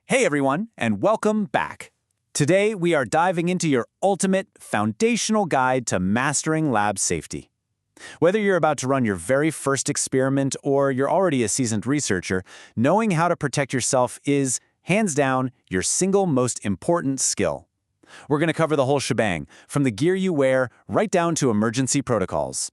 Hey everyone, and welcome back. Today we are diving into your ultimate foundational guide to mastering lab safety. Whether you're about to run your very first experiment or you're already a seasoned researcher, knowing how to protect yourself is, hands down, your single most important skill. We're going to cover the whole shebang, from the gear you wear right down to emergency protocols.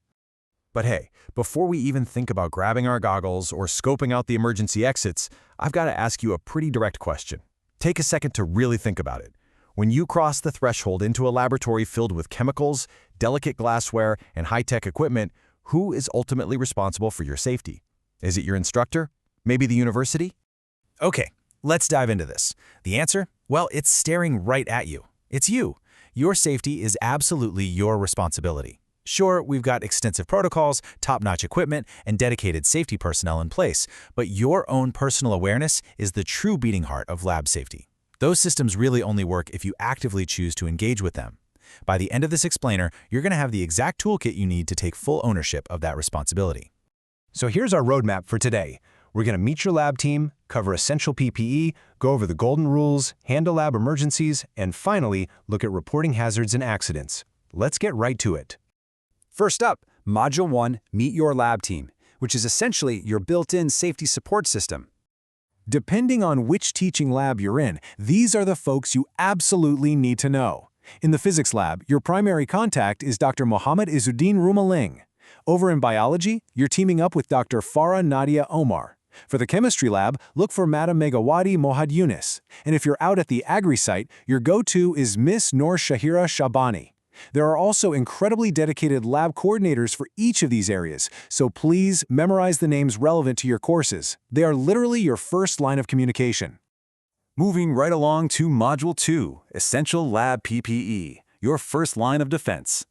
But hey, before we even think about grabbing our goggles or scoping out the emergency exits, I've got to ask you a pretty direct question. Take a second to really think about it. When you cross the threshold into a laboratory filled with chemicals, delicate glassware, and high-tech equipment, who is ultimately responsible for your safety? Is it your instructor? Maybe the university? Okay, let's dive into this. The answer? Well, it's staring right at you. It's you. Your safety is absolutely your responsibility. Sure, we've got extensive protocols, top-notch equipment, and dedicated safety personnel in place, but your own personal awareness is the true beating heart of lab safety. Those systems really only work if you actively choose to engage with them. By the end of this explainer, you're going to have the exact toolkit you need to take full ownership of that responsibility. So here's our roadmap for today. We're going to meet your lab team, cover essential PPE, go over the golden rules, handle lab emergencies, and finally, look at reporting hazards and accidents. Let's get right to it. First up, Module 1, Meet Your Lab Team, which is essentially your built-in safety support system. Depending on which teaching lab you're in, these are the folks you absolutely need to know. In the physics lab, your primary contact is Dr. Mohammed Izzuddin Rumaling. Over in biology, you're teaming up with Dr. Farah Nadia Omar. For the chemistry lab, look for Madam Megawati Mohad Yunus. And if you're out at the agri site, your go-to is Miss Noor Shahira Shabani. There are also incredibly dedicated lab coordinators for each of these areas, so please memorize the names relevant to your courses. They are literally your first line of communication. Moving right along to Module 2, Essential Lab PPE, your first line of defense.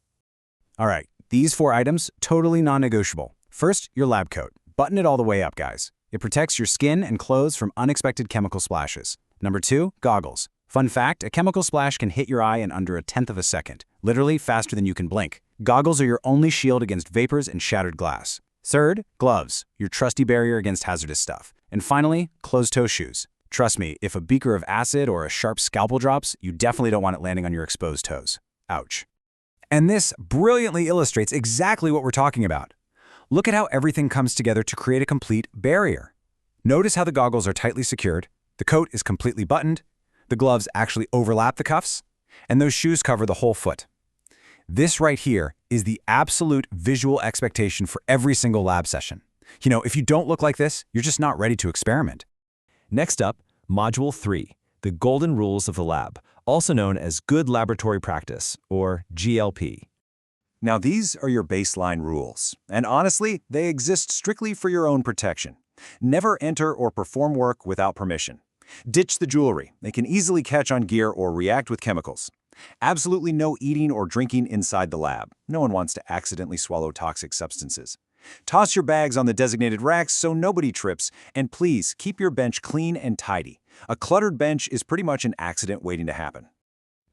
All right, these 4 items, totally non-negotiable. First, your lab coat. Button it all the way up, guys. It protects your skin and clothes from unexpected chemical splashes. Number 2, goggles. Fun fact, a chemical splash can hit your eye in under 1/10 of a second, literally faster than you can blink. Goggles are your only shield against vapors and shattered glass. Third, gloves, your trusty barrier against hazardous stuff. And finally, closed-toe shoes. Trust me, if a beaker of acid or a sharp scalpel drops, you definitely don't want it landing on your exposed toes. Ouch. And this brilliantly illustrates exactly what we're talking about. Look at how everything comes together to create a complete barrier. Notice how the goggles are tightly secured, the coat is completely buttoned, the gloves actually overlap the cuffs, and those shoes cover the whole foot. This right here is the absolute visual expectation for every single lab session. You know, if you don't look like this, you're just not ready to experiment. Next up, Module 3, the Golden Rules of the Lab, also known as Good Laboratory Practice, or GLP. Now these are your baseline rules, and honestly, they exist strictly for your own protection. Never enter or perform work without permission. Ditch the jewelry. They can easily catch on gear or react with chemicals. Absolutely no eating or drinking inside the lab. No one wants to accidentally swallow toxic substances. Toss your bags on the designated racks so nobody trips, and please keep your bench clean and tidy. A cluttered bench is pretty much an accident waiting to happen.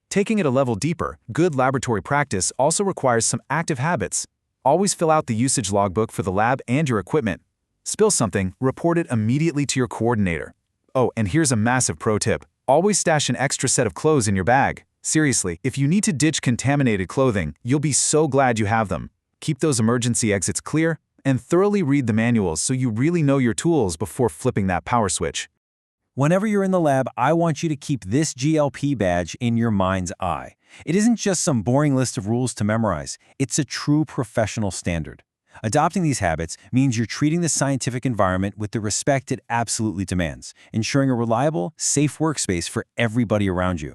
Taking it a level deeper, good laboratory practice also requires some active habits. Always fill out the usage logbook for the lab and your equipment. Spill something, report it immediately to your coordinator. Oh, and here's a massive pro tip. Always stash an extra set of clothes in your bag. Seriously, if you need to ditch contaminated clothing, you'll be so glad you have them. Keep those emergency exits clear, and thoroughly read the manuals so you really know your tools before flipping that power switch. Whenever you're in the lab, I want you to keep this GLP badge in your mind's eye. It isn't just some boring list of rules to memorize. It's a true professional standard. Adopting these habits means you're treating the scientific environment with the respect it absolutely demands, ensuring a reliable, safe workspace for everybody around you.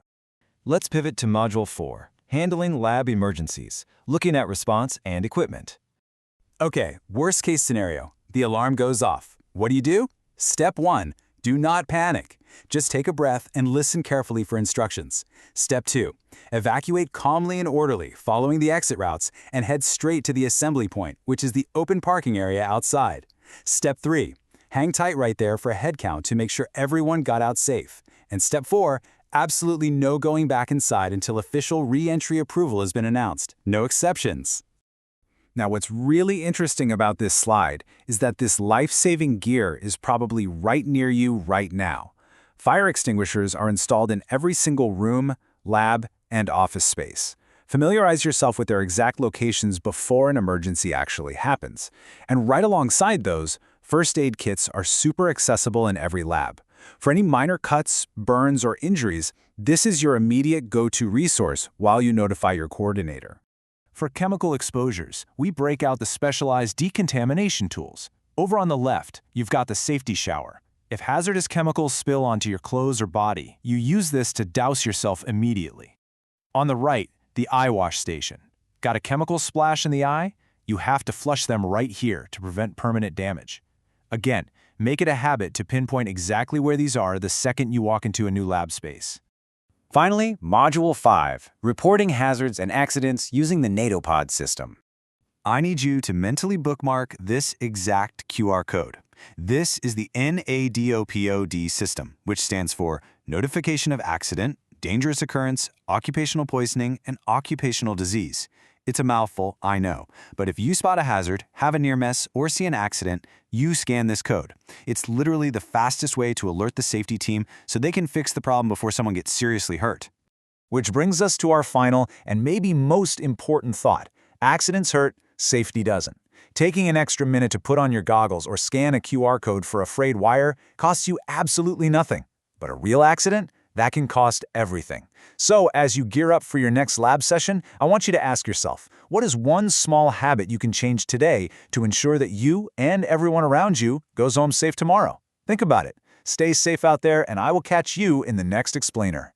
Let's pivot to Module 4, Handling Lab Emergencies, looking at response and equipment. Okay, worst case scenario. The alarm goes off. What do? Step 1. Do not panic. Just take a breath and listen carefully for instructions. Step 2. Evacuate calmly and orderly, following the exit routes, and head straight to the assembly point, which is the open parking area outside. Step 3. Hang tight right there for a head count to make sure everyone got out safe. And Step 4. Absolutely no going back inside until official re-entry approval has been announced. No exceptions. Now, what's really interesting about this slide is that this life-saving gear is probably right near you right now. Fire extinguishers are installed in every single room, lab, and office space. Familiarize yourself with their exact locations before an emergency actually happens. And right alongside those, first aid kits are super accessible in every lab. For any minor cuts, burns, or injuries, this is your immediate go-to resource while you notify your coordinator. For chemical exposures, we break out the specialized decontamination tools. Over on the left, you've got the safety shower. If hazardous chemicals spill onto your clothes or body, you use this to douse yourself immediately. On the right, the eye wash station. Got a chemical splash in the eye? You have to flush them right here to prevent permanent damage. Again, make it a habit to pinpoint exactly where these are the second you walk into a new lab space. Finally, Module 5, Reporting Hazards and Accidents using the NATOPOD system. I need you to mentally bookmark this exact QR code. This is the NADOPOD system, which stands for Notification of Accident, Dangerous Occurrence, Occupational Poisoning, and Occupational Disease. It's a mouthful, I know, but if you spot a hazard, have a near miss, or see an accident, you scan this code. It's literally the fastest way to alert the safety team so they can fix the problem before someone gets seriously hurt. Which brings us to our final and maybe most important thought. Accidents hurt, safety doesn't. Taking an extra minute to put on your goggles or scan a QR code for a frayed wire costs you absolutely nothing. But a real accident? That can cost everything. So as you gear up for your next lab session, I want you to ask yourself, what is one small habit you can change today to ensure that you and everyone around you goes home safe tomorrow? Think about it. Stay safe out there, and I will catch you in the next explainer.